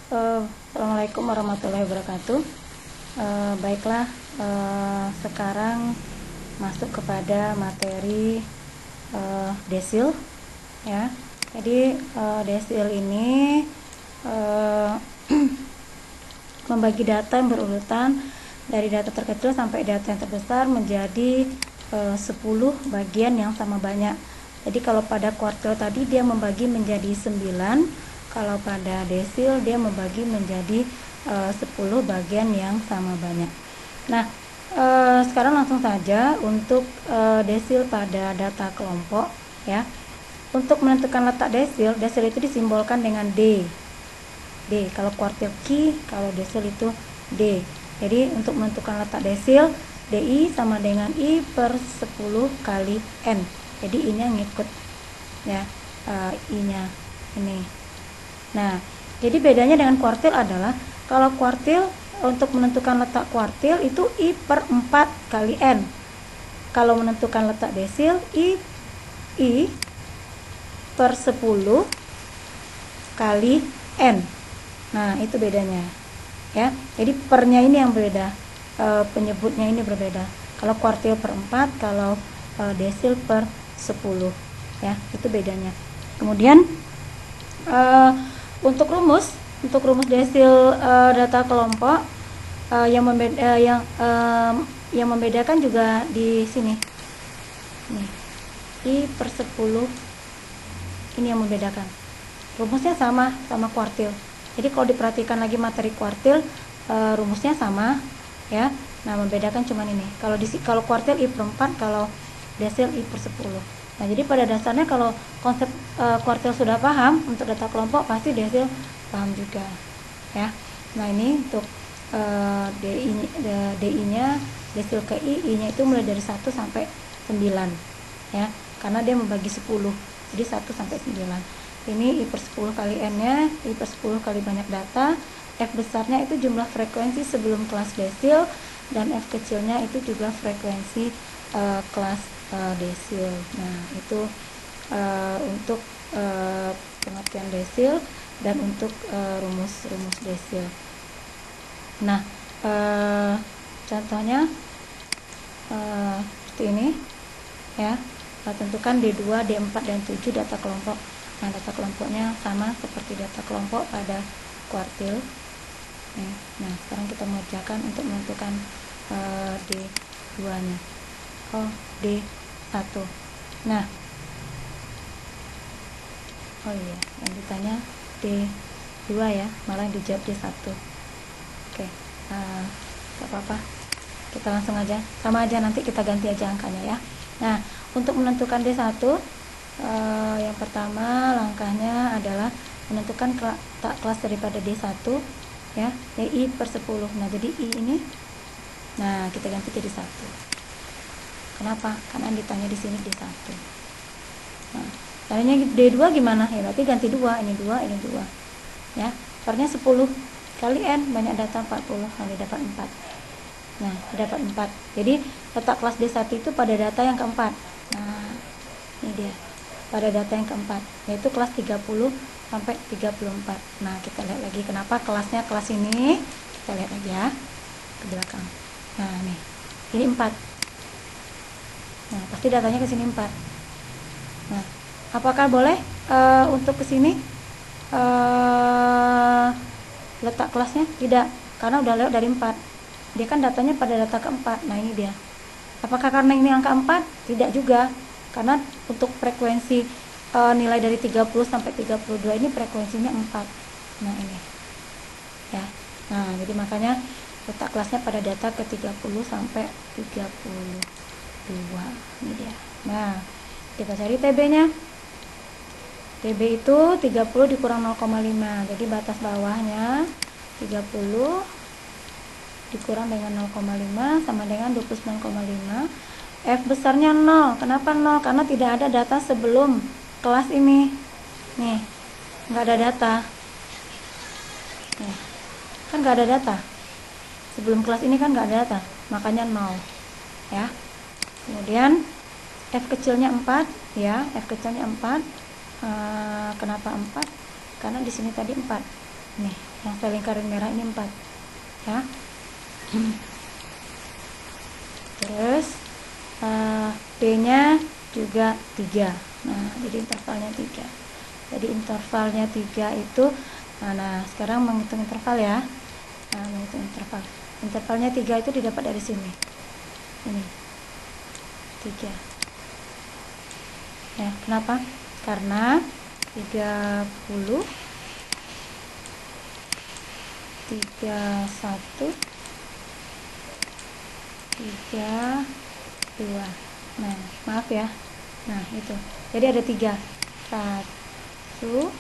Assalamualaikum warahmatullahi wabarakatuh. Baiklah, sekarang masuk kepada materi desil, ya. Jadi desil ini membagi data yang berurutan dari data terkecil sampai data yang terbesar menjadi 10 bagian yang sama banyak. Jadi kalau pada kuartil tadi dia membagi menjadi 9, kalau pada desil dia membagi menjadi 10 bagian yang sama banyak. Nah, sekarang langsung saja untuk desil pada data kelompok, ya. Untuk menentukan letak desil itu disimbolkan dengan D. Kalau kuartil Q, kalau desil itu D. Jadi untuk menentukan letak desil, DI sama dengan I per 10 kali N. Jadi I-nya ngikut, ya, I-nya ini. Nah, jadi bedanya dengan kuartil adalah kalau kuartil untuk menentukan letak kuartil itu I per 4 kali N. Kalau menentukan letak desil I per 10 kali N. Nah, itu bedanya, ya. Jadi pernya ini yang beda, penyebutnya ini berbeda. Kalau kuartil per 4, kalau desil per 10, ya, itu bedanya. Kemudian untuk rumus desil data kelompok, yang membedakan juga di sini. Nih, I per 10 ini yang membedakan. Rumusnya sama kuartil. Jadi kalau diperhatikan lagi materi kuartil, rumusnya sama, ya. Nah, membedakan cuman ini. Kalau kuartil I per 4, kalau desil I per 10. Nah, jadi pada dasarnya kalau konsep kuartil sudah paham, untuk data kelompok pasti desil paham juga, ya. Nah, ini untuk DI-nya, desil ke I-nya itu mulai dari 1 sampai 9, ya. Karena dia membagi 10. Jadi 1 sampai 9. Ini I per 10 kali N-nya, I per 10 kali banyak data. F besarnya itu jumlah frekuensi sebelum kelas desil, dan F kecilnya itu juga frekuensi kelas desil. Nah, itu untuk pengertian desil dan untuk rumus desil. Nah, contohnya seperti ini, ya. Tentukan D2, D4, dan 7 data kelompok. Nah, data kelompoknya sama seperti data kelompok pada kuartil. Nah, sekarang kita mengerjakan untuk menentukan D2-nya. D1. Nah, yang ditanya D2, ya, malah yang dijawab D1. Oke, gak apa-apa. Kita langsung aja, sama aja, nanti kita ganti aja angkanya, ya. Nah, untuk menentukan D1, yang pertama langkahnya adalah menentukan letak kelas daripada D1, ya, I per 10. Nah, jadi I ini, nah, kita ganti jadi 1. Kenapa? Karena ditanya di sini D1. Nah, caranya D2 gimana? Ya, berarti ganti 2, ini 2, ini 2. Ya, pernya 10 kali N, banyak data 40, nanti dapat 4. Nah, dapat 4. Jadi letak kelas D1 itu pada data yang keempat. Nah, ini dia. Pada data yang keempat, yaitu kelas 30 sampai 34. Nah, kita lihat lagi kenapa kelasnya kelas ini. Kita lihat lagi, ya, ke belakang. Nah, nih. Ini 4. Nah, pasti datanya ke sini 4. Nah, apakah boleh untuk ke sini letak kelasnya? Tidak, karena udah lewat dari 4. Dia kan datanya pada data keempat. Nah, ini dia. Apakah karena ini angka 4? Tidak juga, karena untuk frekuensi nilai dari 30 sampai 32 ini frekuensinya 4. Nah, ini, ya. Nah, jadi makanya letak kelasnya pada data ke 30 sampai 32. Ini dia. Nah, kita cari TB-nya. TB itu 30 dikurang 0,5. Jadi batas bawahnya 30 dikurang dengan 0,5 sama dengan 29,5. F besarnya 0. Kenapa 0? Karena tidak ada data sebelum kelas ini. Nih, nggak ada data. Nih, kan nggak ada data. Sebelum kelas ini kan nggak ada data, makanya 0. Ya. Kemudian F kecilnya 4, ya. F kecilnya 4. Kenapa 4? Karena di sini tadi 4. Nih, yang saya lingkarin merah ini 4 ya. Terus D-nya juga 3. Nah, jadi intervalnya 3. Jadi intervalnya 3 itu nah sekarang menghitung interval ya. Nah, menghitung interval. Intervalnya 3 itu didapat dari sini. Ini. 3. Ya, kenapa? Karena 30 31 32. Nah, maaf ya. Nah, itu. Jadi ada 3. 1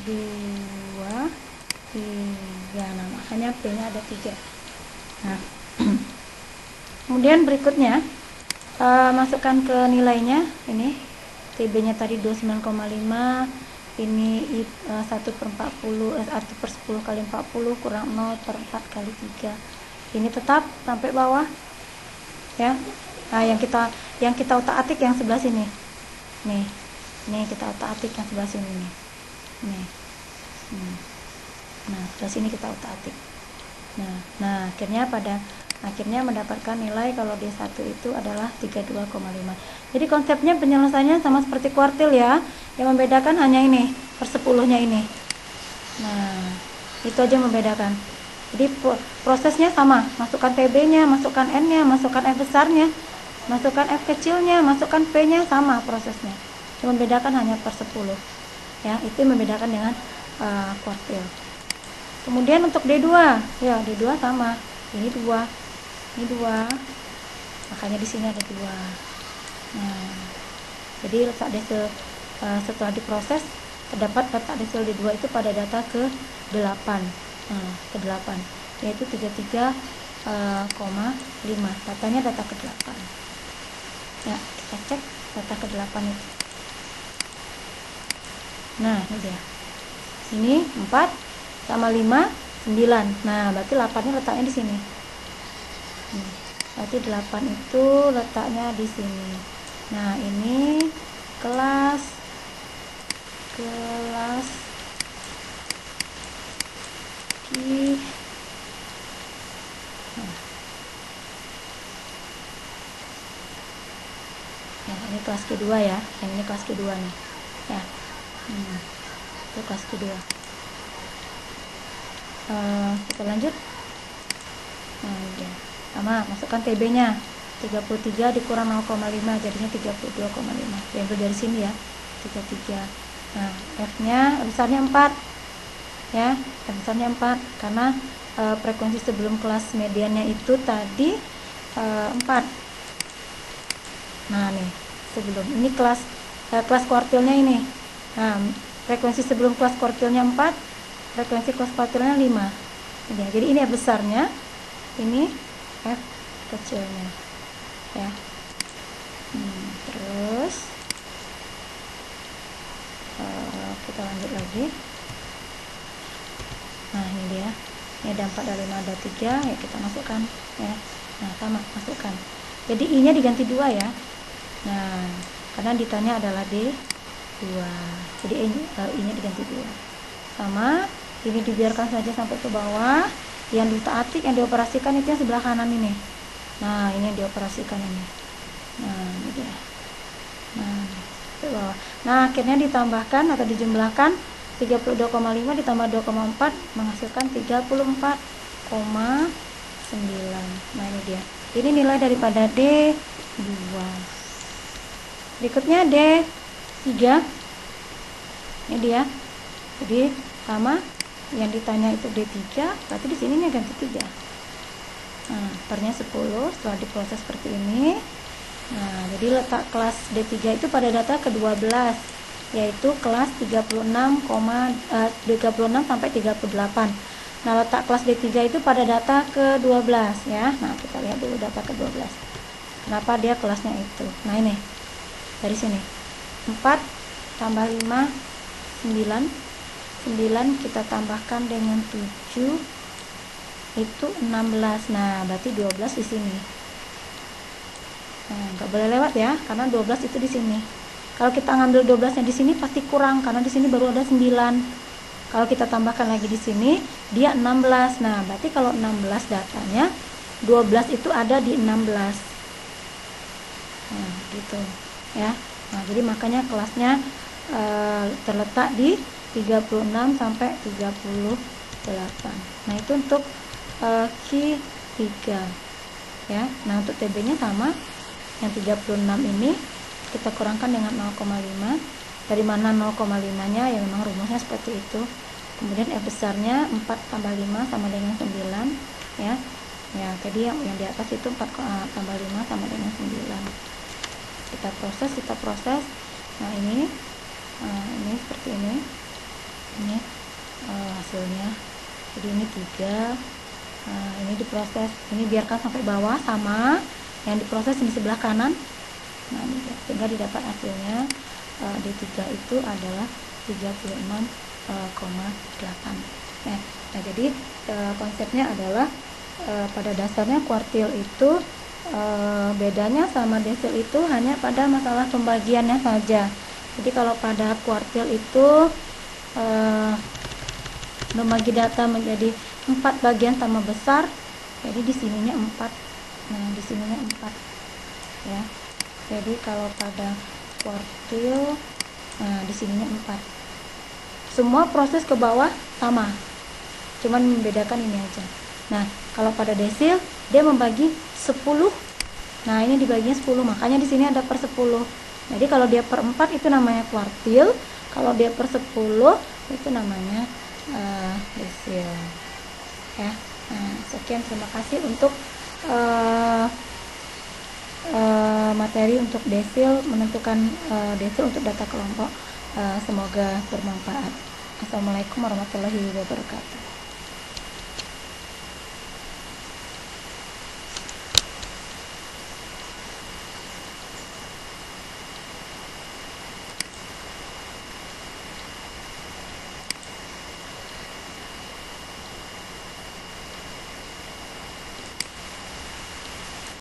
2 3. Nah, makanya P-nya ada 3. Nah, kemudian berikutnya masukkan ke nilainya. Ini TB-nya tadi 29,5. Ini 1/40 1/10 kali 40 kurang 0/4 kali 3. Ini tetap sampai bawah ya. Nah, yang kita otak-atik yang sebelah sini. Nih. Nih kita otak-atik yang sebelah sini nih. Nih. Nah, sebelah sini kita otak-atik. Nah, akhirnya mendapatkan nilai kalau D1 itu adalah 32,5. Jadi konsepnya penyelesaiannya sama seperti kuartil ya. Yang membedakan hanya ini, per 10-nya ini. Nah, itu aja yang membedakan. Jadi prosesnya sama, masukkan TB-nya, masukkan N-nya, masukkan F besarnya, masukkan F kecilnya, masukkan P-nya, sama prosesnya. Yang membedakan hanya per 10. Ya, itu yang membedakan dengan kuartil. Kemudian untuk D2, ya D2 sama. Ini 2. Ini 2. Makanya di sini ada 2. Nah, jadi letak desil setelah diproses terdapat letak desil D2 itu pada data ke-8. Ke-8 yaitu 33,5. Datanya data ke-8. Ya, kita cek data ke-8 itu. Nah, ini dia. Ini 4 sama 5 9. Nah, berarti 8-nya letaknya di sini. Berarti 8 itu letaknya di sini. Nah, ini kelas ini kelas kedua ya. Yang ini kelas kedua nih. Ya. Itu kelas kedua. Kita lanjut. Nah, ya. Sama, masukkan TB-nya. 33 dikurang 0,5 jadinya 32,5. Diambil dari sini ya. 33. Nah, F-nya besarnya 4. Ya, F besarnya 4 karena frekuensi sebelum kelas mediannya itu tadi 4. Nah, nih, sebelum ini kelas kuartilnya ini. Nah, frekuensi sebelum kelas kuartilnya 4, frekuensi kelas kuartilnya 5. Jadi ini F besarnya, ini F kecilnya. Ya. Terus kita lanjut lagi. Nah, ini dia. Ini ada 4, ada 5, ada 3, ya kita masukkan ya. Nah, sama, masukkan. Jadi I-nya diganti 2 ya. Nah, karena ditanya adalah D2. Jadi I-nya diganti 2. Sama, ini dibiarkan saja sampai ke bawah. Yang diutak-atik, yang dioperasikan itu yang sebelah kanan ini. Nah, ini yang dioperasikan ini. Nah, ini dia. Nah, ke bawah. Nah, akhirnya ditambahkan atau dijumlahkan 32,5 ditambah 2,4 menghasilkan 34,9. Nah, ini dia. Ini nilai daripada D2. Berikutnya D3. Ini dia. Jadi sama, yang ditanya itu D3, berarti di sini ganti 3. Nah, pernya 10 setelah diproses seperti ini. Nah, jadi letak kelas D3 itu pada data ke-12, yaitu kelas 36 sampai 38. Nah, letak kelas D3 itu pada data ke-12 ya. Nah, kita lihat dulu data ke-12. Kenapa dia kelasnya itu? Nah, ini. Dari sini. 4 tambah 5 9. 9 kita tambahkan dengan 7 itu 16. Nah, berarti 12 di sini. Nah, nggak boleh lewat ya, karena 12 itu di sini. Kalau kita ngambil 12-nya di sini pasti kurang karena di sini baru ada 9. Kalau kita tambahkan lagi di sini, dia 16. Nah, berarti kalau 16 datanya, 12 itu ada di 16. Nah, gitu ya. Nah, jadi makanya kelasnya terletak di 36 sampai 38. Nah, itu untuk Q3 ya. Nah, untuk TB-nya sama. Yang 36 ini kita kurangkan dengan 0,5. Dari mana 0,5-nya? Ya memang rumusnya seperti itu. Kemudian F besarnya 4 tambah 5 sama dengan 9 ya. Ya, tadi yang di atas itu 4 tambah 5 sama dengan 9. Kita proses. Nah, ini seperti ini. Ini hasilnya. Jadi ini 3. Nah, ini diproses. Ini biarkan sampai bawah sama yang diproses di sebelah kanan. Nah, ini sehingga didapat hasilnya D3 itu adalah 36,8. Nah, jadi konsepnya adalah pada dasarnya kuartil itu bedanya sama desil itu hanya pada masalah pembagiannya saja. Jadi kalau pada kuartil itu membagi data menjadi 4 bagian sama besar, jadi di sininya 4. Nah, di sininya 4 ya. Jadi kalau pada kuartil, nah di sininya 4. Semua proses ke bawah sama, cuman membedakan ini aja. Nah, kalau pada desil dia membagi 10. Nah, ini dibaginya 10, makanya di sini ada per 10. Jadi kalau dia per 4 itu namanya kuartil, kalau dia per 10 itu namanya desil ya. Nah, sekian, terima kasih untuk materi untuk desil, menentukan desil untuk data kelompok. Semoga bermanfaat. Assalamualaikum warahmatullahi wabarakatuh.